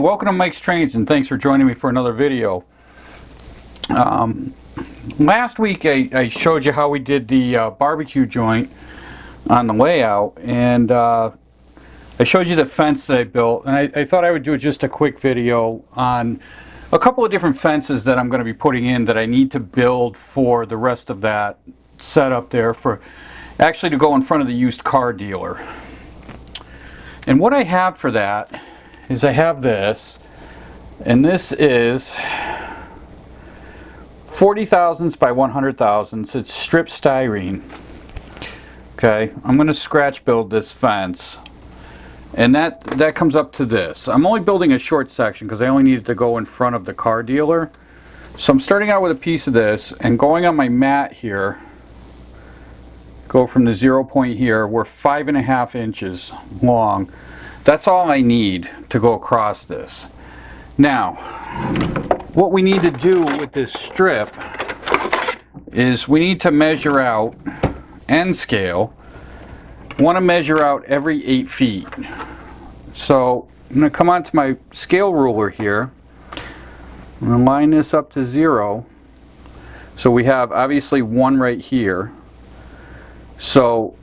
welcome to Mike's Trains, and thanks for joining me for another video. Last week I showed you how we did the barbecue joint on the layout, and I showed you the fence that I built, and I thought I would do just a quick video on a couple of different fences that I'm going to be putting in that I need to build for the rest of that setup there, for actually to go in front of the used car dealer. And what I have for that is I have this, and this is 40 thousandths by 100 thousandths. It's strip styrene. Okay, I'm going to scratch build this fence, and that comes up to this. I'm only building a short section because I only needed to go in front of the car dealer. So I'm starting out with a piece of this and going on my mat here. Go from the 0 point here. We're 5.5 inches long. That's all I need to go across this. Now, what we need to do with this strip is we need to measure out end scale. Want to measure out every 8 feet. So I'm going to come onto my scale ruler here. I'm going to line this up to 0. So we have obviously 1 right here. So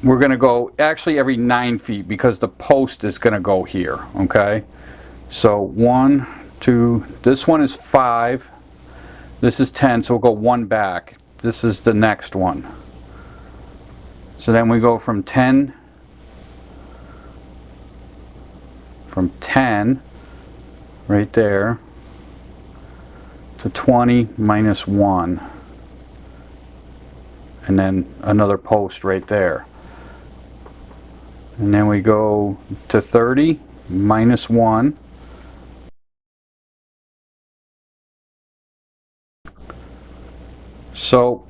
we're going to go actually every 9 feet because the post is going to go here. Okay, so 1, 2, this one is 5, this is 10, so we'll go 1 back. This is the next one. So then we go from 10 right there to 20 minus 1, and then another post right there. And then we go to 30 minus 1. So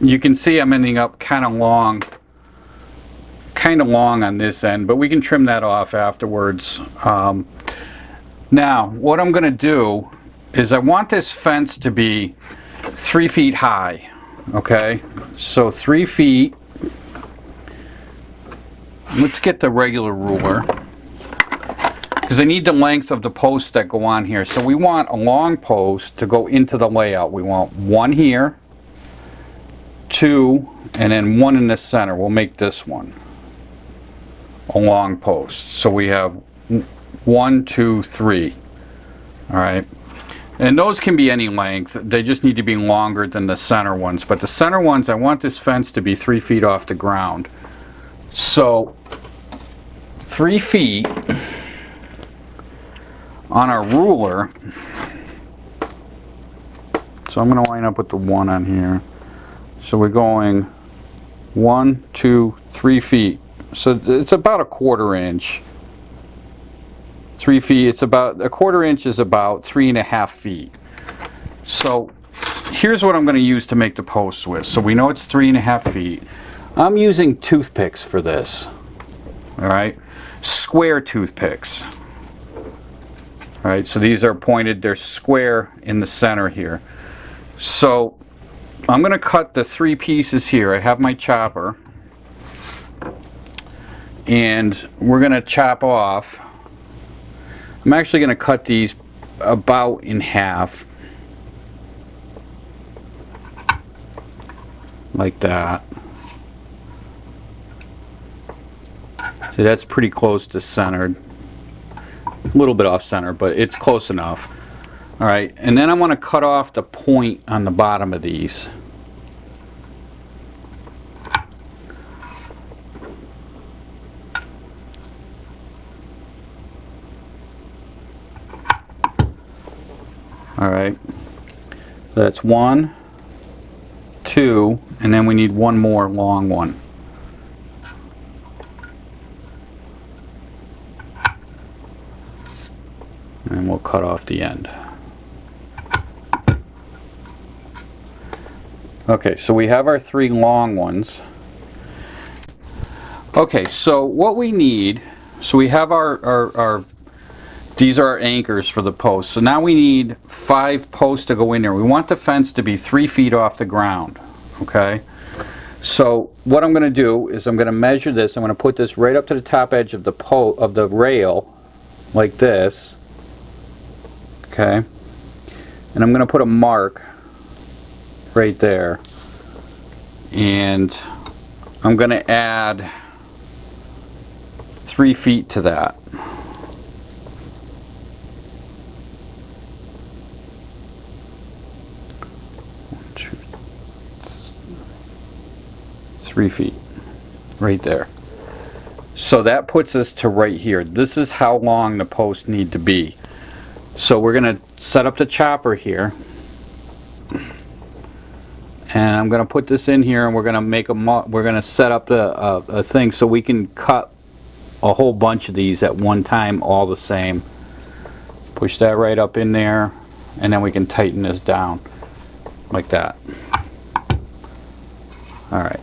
you can see I'm ending up kind of long on this end, but we can trim that off afterwards. Now what I'm going to do is I want this fence to be 3 feet high. Okay, so 3 feet. Let's get the regular ruler because I need the length of the posts that go on here. So we want a long post to go into the layout. We want 1 here, 2, and then 1 in the center. We'll make this one a long post. So we have 1, 2, 3. All right, and those can be any length. They just need to be longer than the center ones. But the center ones, I want this fence to be 3 feet off the ground. So 3 feet on our ruler. So I'm going to line up with the 1 on here. So we're going 1, 2, 3 feet. So it's about 1/4 inch. 3 feet, it's about 1/4 inch is about 3.5 feet. So here's what I'm going to use to make the post with. So we know it's 3.5 feet. I'm using toothpicks for this. Alright, square toothpicks. Alright, so these are pointed, they're square in the center here. So I'm going to cut the 3 pieces here. I have my chopper, and we're going to chop off. I'm actually going to cut these about in half, like that. See, that's pretty close to centered. A little bit off center, but it's close enough. Alright, and then I want to cut off the point on the bottom of these. Alright, so that's 1, 2, and then we need 1 more long one. And we'll cut off the end. Okay, so we have our 3 long ones. Okay, so what we need, so we have our these are our anchors for the posts. So now we need 5 posts to go in there. We want the fence to be 3 feet off the ground. Okay, so what I'm going to do is I'm going to measure this. I'm going to put this right up to the top edge of the rail, like this. Okay, and I'm going to put a mark right there, and I'm going to add 3 feet to that. 3 feet right there. So that puts us to right here. This is how long the posts need to be. So we're going to set up the chopper here, and I'm going to put this in here, and we're going to make we're going to set up a thing so we can cut a whole bunch of these at one time, all the same. Push that right up in there, and then we can tighten this down like that. All right,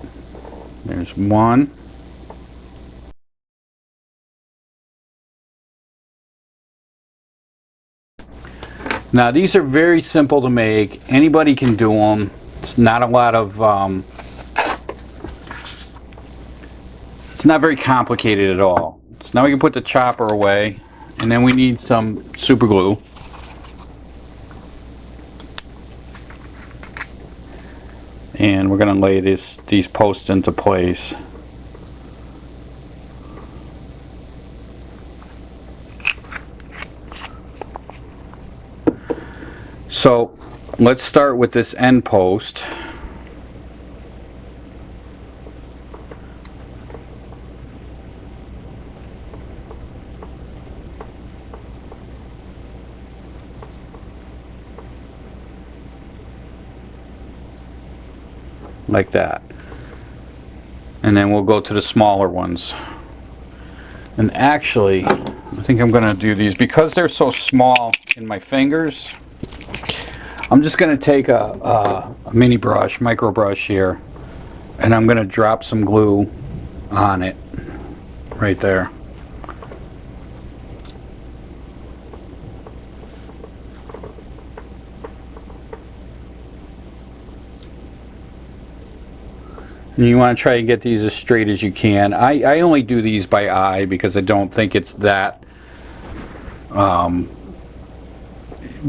there's one. Now these are very simple to make. Anybody can do them. It's not a lot of, it's not very complicated at all. So now we can put the chopper away, and then we need some super glue. And we're going to lay these posts into place. So let's start with this end post. Like that. And then we'll go to the smaller ones. And actually, I think I'm going to do these because they're so small in my fingers. I'm just going to take a mini brush, micro brush here, and I'm going to drop some glue on it right there. And you want to try and get these as straight as you can. I only do these by eye because I don't think it's that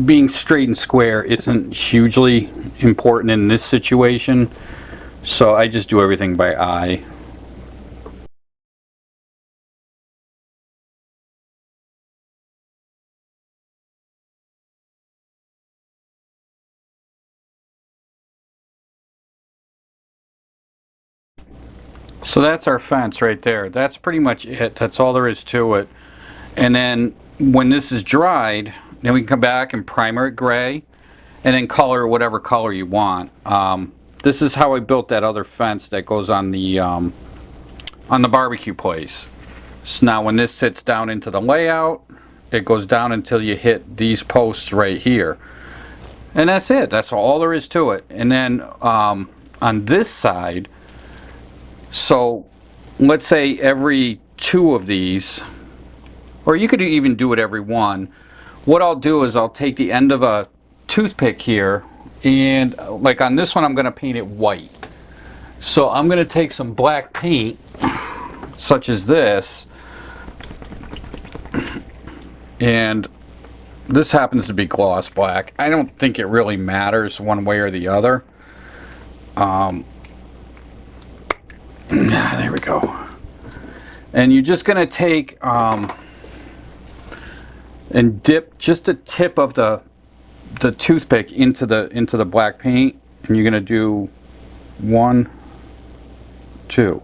being straight and square isn't hugely important in this situation, so I just do everything by eye. So that's our fence right there. That's pretty much it. That's all there is to it. And then when this is dried, then we can come back and primer it gray, and then color whatever color you want. This is how I built that other fence that goes on the barbecue place. So now when this sits down into the layout, it goes down until you hit these posts right here. And that's it. That's all there is to it. And then on this side, so let's say every 2 of these, or you could even do it every 1. What I'll do is I'll take the end of a toothpick here, and like on this one I'm going to paint it white. So I'm going to take some black paint such as this, and this happens to be gloss black. I don't think it really matters one way or the other. There we go. And you're just going to take and dip just a tip of the toothpick into the black paint, and you're going to do 1, 2,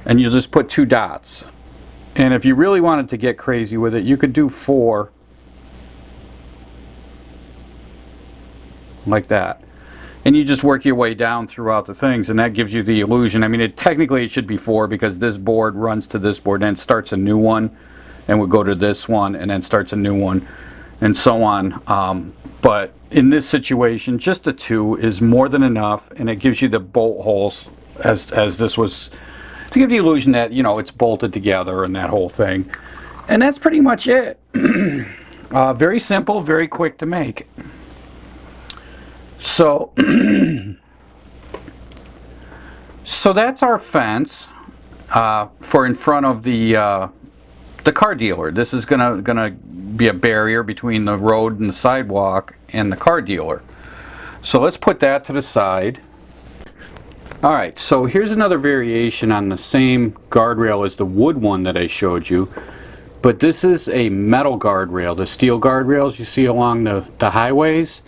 and you'll just put 2 dots. And if you really wanted to get crazy with it, you could do 4 like that. And you just work your way down throughout the things, and that gives you the illusion. I mean, technically it should be 4 because this board runs to this board, and then starts a new one, and would go to this one, and then starts a new one, and so on. But in this situation, just a 2 is more than enough, and it gives you the bolt holes as this was, to give the illusion that, you know, it's bolted together and that whole thing. And that's pretty much it. Very simple, very quick to make. So, so that's our fence for in front of the the car dealer. This is gonna be a barrier between the road and the sidewalk and the car dealer. So let's put that to the side. Alright, so here's another variation on the same guardrail as the wood one that I showed you. But this is a metal guardrail, the steel guardrails you see along the highways.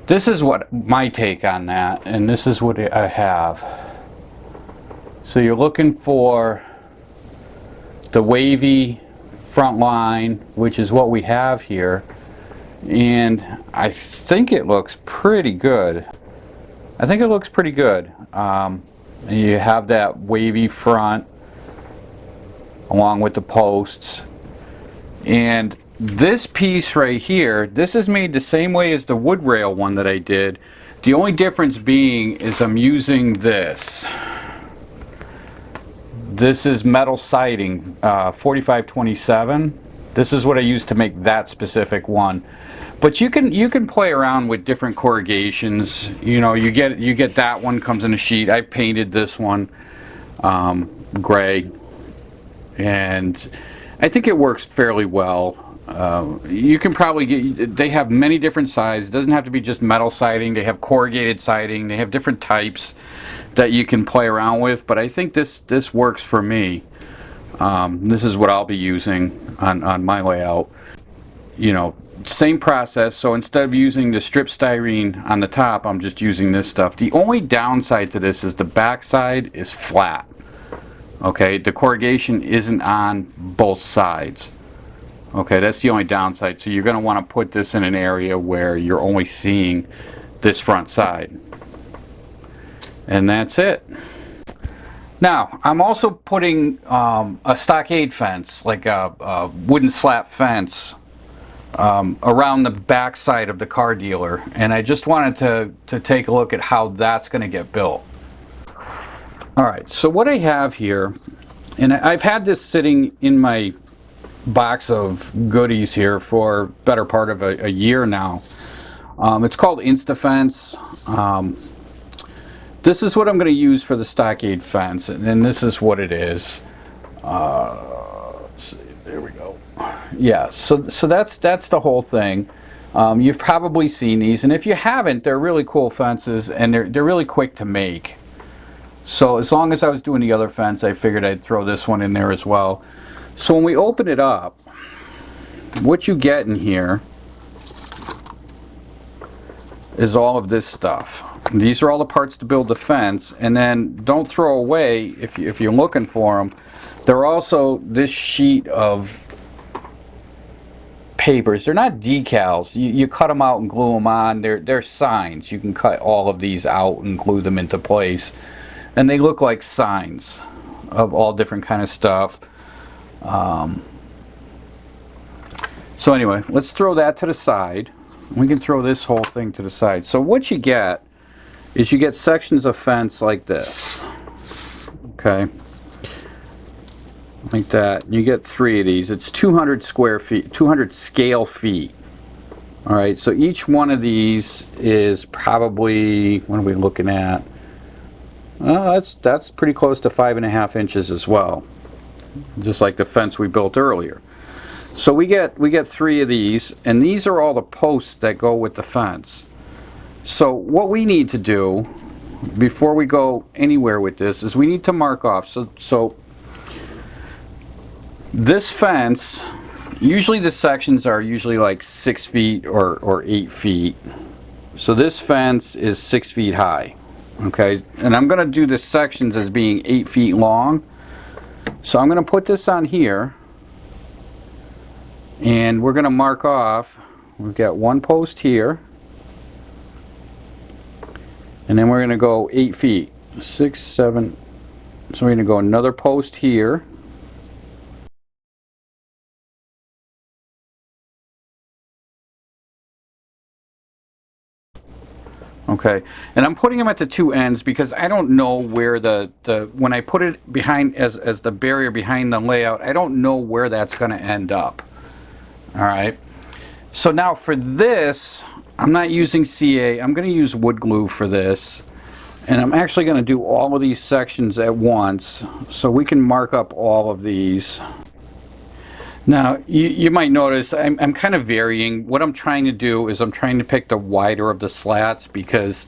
This is what my take on that, and this is what I have. So you're looking for the wavy front line, which is what we have here. And I think it looks pretty good. I think it looks pretty good. You have that wavy front along with the posts. And this piece right here, this is made the same way as the wood rail one that I did. The only difference being is I'm using this. This is metal siding, 4527. This is what I used to make that specific one. But you can play around with different corrugations. You know, you get that one comes in a sheet. I painted this one gray, and I think it works fairly well. You can probably get, they have many different sizes. It doesn't have to be just metal siding. They have corrugated siding. They have different types that you can play around with, but I think this works for me. This is what I'll be using on my layout. You know, same process. So instead of using the strip styrene on the top, I'm just using this stuff. The only downside to this is the back side is flat. Okay, the corrugation isn't on both sides. Okay, that's the only downside. So you're going to want to put this in an area where you're only seeing this front side. And that's it. Now, I'm also putting a stockade fence, like a wooden slat fence, around the back side of the car dealer. And I just wanted to take a look at how that's going to get built. Alright, so what I have here, and I've had this sitting in my box of goodies here for better part of a year now. It's called Insta-fence. This is what I'm going to use for the stockade fence, and this is what it is. Let's see, there we go. Yeah, so that's the whole thing. You've probably seen these, and if you haven't, they're really cool fences, and they're really quick to make. So as long as I was doing the other fence, I figured I'd throw this one in there as well. So when we open it up, what you get in here is all of this stuff. These are all the parts to build the fence, and then don't throw away, if you're looking for them, they're also this sheet of papers. They're not decals. You cut them out and glue them on. They're signs. You can cut all of these out and glue them into place. And they look like signs of all different kind of stuff. So anyway, let's throw that to the side. We can throw this whole thing to the side. So what you get is you get sections of fence like this. Okay. Like that. You get 3 of these. It's 200 square feet, 200 scale feet. Alright, so each one of these is probably, what are we looking at? That's pretty close to 5.5 inches as well, just like the fence we built earlier. So we get 3 of these, and these are all the posts that go with the fence. So what we need to do before we go anywhere with this is we need to mark off. So this fence, usually the sections are usually like 6 feet or 8 feet. So this fence is 6 feet high. Okay, and I'm going to do the sections as being 8 feet long. So I'm going to put this on here, and we're going to mark off. We've got one post here, and then we're going to go 8 feet, 6, 7. So we're going to go another post here. Okay, and I'm putting them at the 2 ends because I don't know where when I put it behind as the barrier behind the layout, I don't know where that's going to end up. All right, so now for this, I'm not using CA. I'm going to use wood glue for this, and I'm actually going to do all of these sections at once so we can mark up all of these. Now, you might notice I'm kind of varying. What I'm trying to do is I'm trying to pick the wider of the slats, because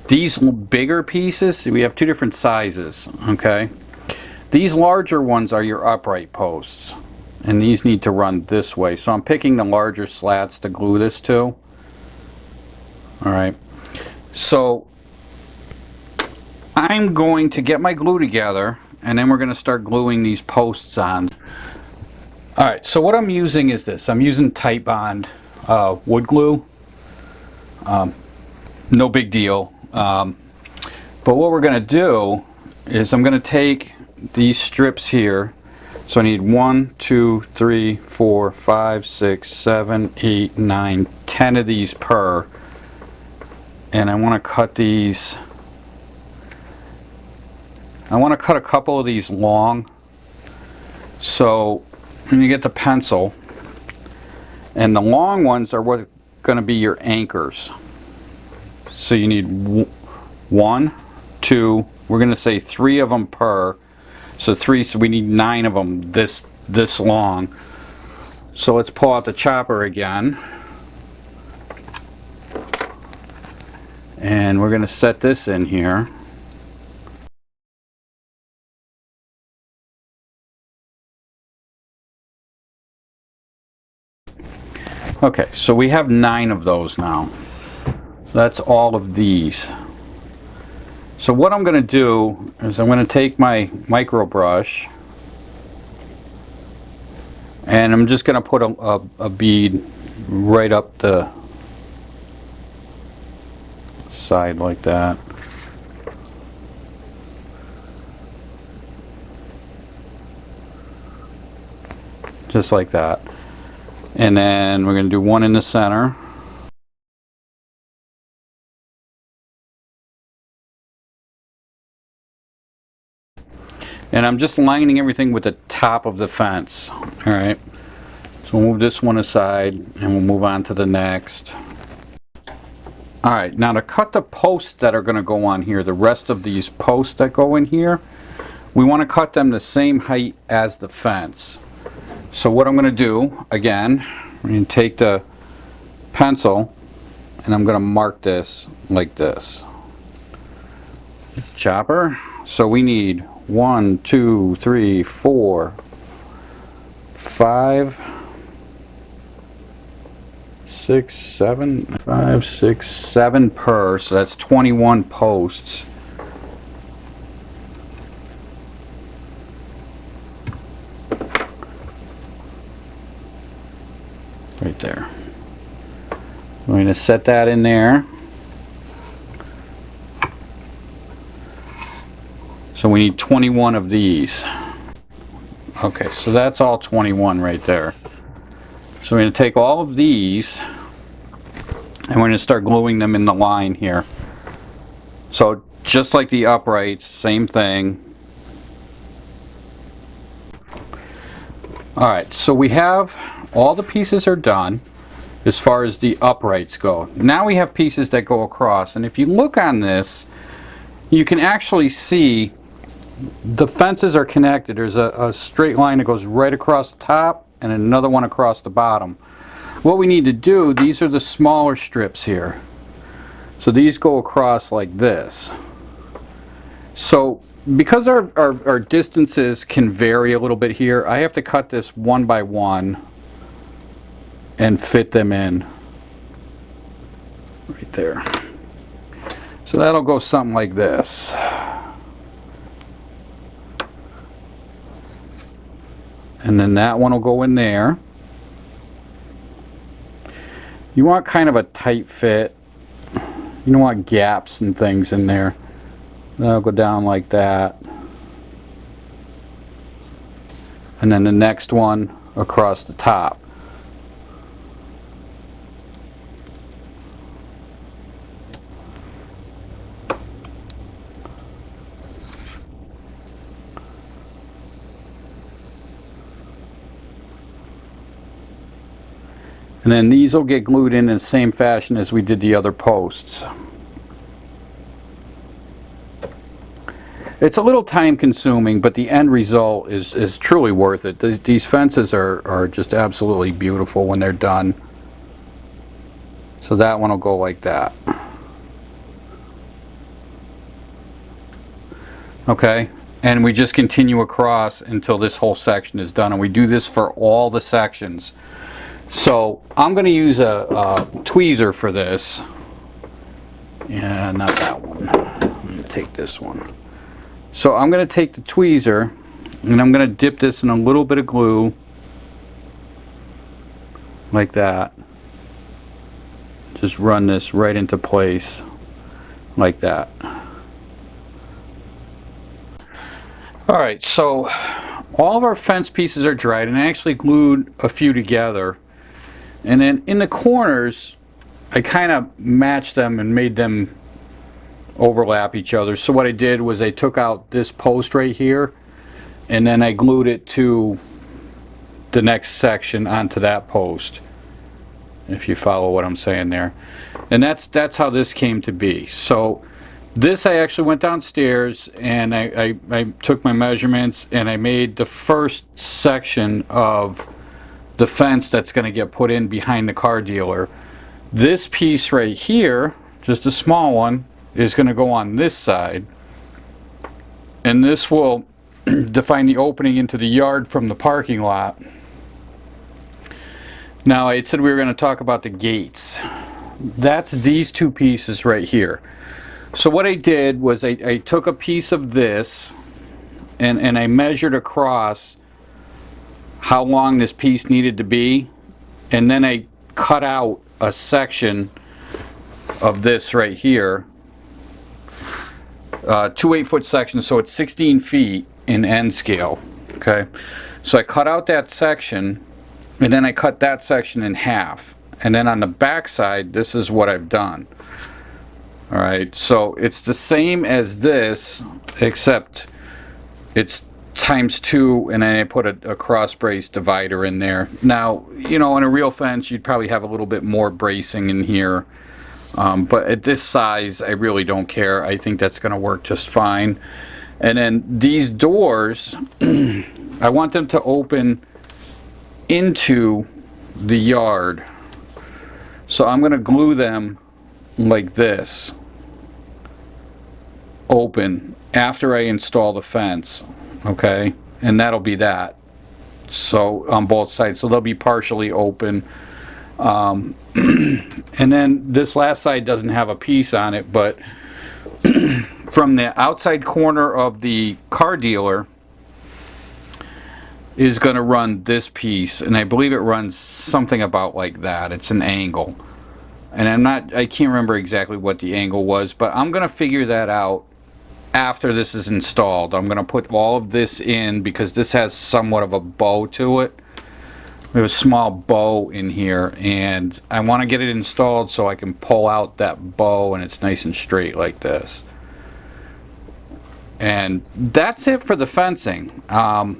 these bigger pieces, we have two different sizes, okay? These larger ones are your upright posts, and these need to run this way. So I'm picking the larger slats to glue this to. Alright, so I'm going to get my glue together, and then we're going to start gluing these posts on. Alright, so what I'm using is this. I'm using Tight Bond wood glue. No big deal. But what we're going to do is I'm going to take these strips here. So I need 1, 2, 3, 4, 5, 6, 7, 8, 9, 10 of these per. And I want to cut these. I want to cut a couple of these long. So when you get the pencil, and the long ones are what going to be your anchors. So you need 1, 2, we're going to say 3 of them per. So 3, so we need 9 of them this long. So let's pull out the chopper again. And we're going to set this in here. Okay, so we have 9 of those now. So that's all of these. So what I'm going to do is I'm going to take my micro brush, and I'm just going to put a bead right up the side like that. Just like that. And then we're going to do one in the center. And I'm just lining everything with the top of the fence. Alright. So we'll move this one aside and we'll move on to the next. Alright, now to cut the posts that are going to go on here, the rest of these posts that go in here, we want to cut them the same height as the fence. So what I'm going to do, again, I'm going to take the pencil and I'm going to mark this like this. Chopper. So we need 1, 2, 3, 4, 5, 6, 7, 5, 6, 7 per. So that's 21 posts. Right there. We're going to set that in there. So we need 21 of these. Okay, so that's all 21 right there. So we're going to take all of these and we're going to start gluing them in the line here. So just like the uprights, same thing. Alright, so we have all the pieces are done as far as the uprights go. Now we have pieces that go across, and if you look on this, you can actually see the fences are connected. There's a straight line that goes right across the top and another one across the bottom. What we need to do, these are the smaller strips here. So these go across like this. So because our distances can vary a little bit here, I have to cut this one by one and fit them in right there. So that'll go something like this. And then that one will go in there. You want kind of a tight fit. You don't want gaps and things in there. That'll go down like that. And then the next one across the top. And then these will get glued in the same fashion as we did the other posts. It's a little time consuming, but the end result is truly worth it. These fences are just absolutely beautiful when they're done. So that one will go like that. Okay, and we just continue across until this whole section is done, and we do this for all the sections. So I'm going to use a tweezer for this. Yeah, not that one. I'm going to take this one. So I'm going to take the tweezer and I'm going to dip this in a little bit of glue like that. Just run this right into place like that. Alright, so all of our fence pieces are dried, and I actually glued a few together. And then in the corners, I kind of matched them and made them overlap each other. So what I did was I took out this post right here, and then I glued it to the next section onto that post, if you follow what I'm saying there. And that's how this came to be. So this, I actually went downstairs and I took my measurements and I made the first section of the fence that's going to get put in behind the car dealer. This piece right here, just a small one, is going to go on this side, and this will define the opening into the yard from the parking lot. Now I said we were going to talk about the gates. That's these two pieces right here. So what I did was I took a piece of this and I measured across how long this piece needed to be, and then I cut out a section of this right here, 2 8-foot sections, so it's 16 feet in end scale. Okay, so I cut out that section and then I cut that section in half, and then on the back side this is what I've done. Alright, so it's the same as this, except it's ×2, and then I put a cross brace divider in there. Now, you know, on a real fence you'd probably have a little bit more bracing in here, but at this size I really don't care. I think that's going to work just fine. And then these doors I want them to open into the yard, so I'm going to glue them like this open after I install the fence. Okay, and that'll be that. So on both sides, so they'll be partially open. And then this last side doesn't have a piece on it, but from the outside corner of the car dealer is going to run this piece, and I believe it runs something about like that. It's an angle, and I can't remember exactly what the angle was, but I'm going to figure that out after this is installed. I'm going to put all of this in because this has somewhat of a bow to it. There's a small bow in here, and I want to get it installed so I can pull out that bow and it's nice and straight like this. And that's it for the fencing. Now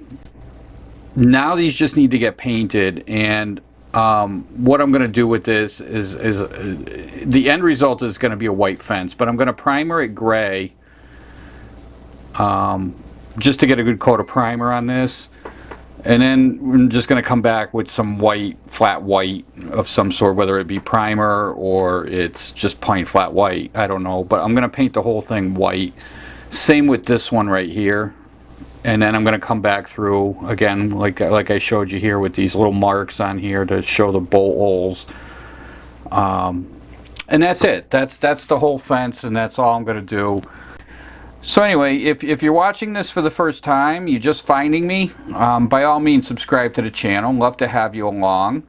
these just need to get painted, and what I'm going to do with this is the end result is going to be a white fence, but I'm going to primer it gray, just to get a good coat of primer on this, and then I'm just going to come back with some white, flat white of some sort, whether it be primer or it's just plain flat white, I don't know, but I'm going to paint the whole thing white. Same with this one right here, and then I'm going to come back through again like I showed you here with these little marks on here to show the bolt holes. And that's it. That's the whole fence, and that's all I'm going to do. So anyway, if you're watching this for the first time, you're just finding me, by all means subscribe to the channel. Love to have you along.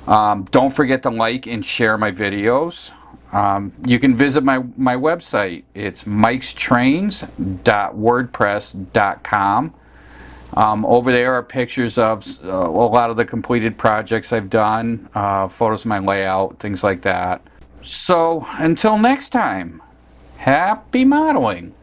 Don't forget to like and share my videos. You can visit my website. It's mikestrains.wordpress.com. Over there are pictures of a lot of the completed projects I've done, photos of my layout, things like that. So until next time, happy modeling.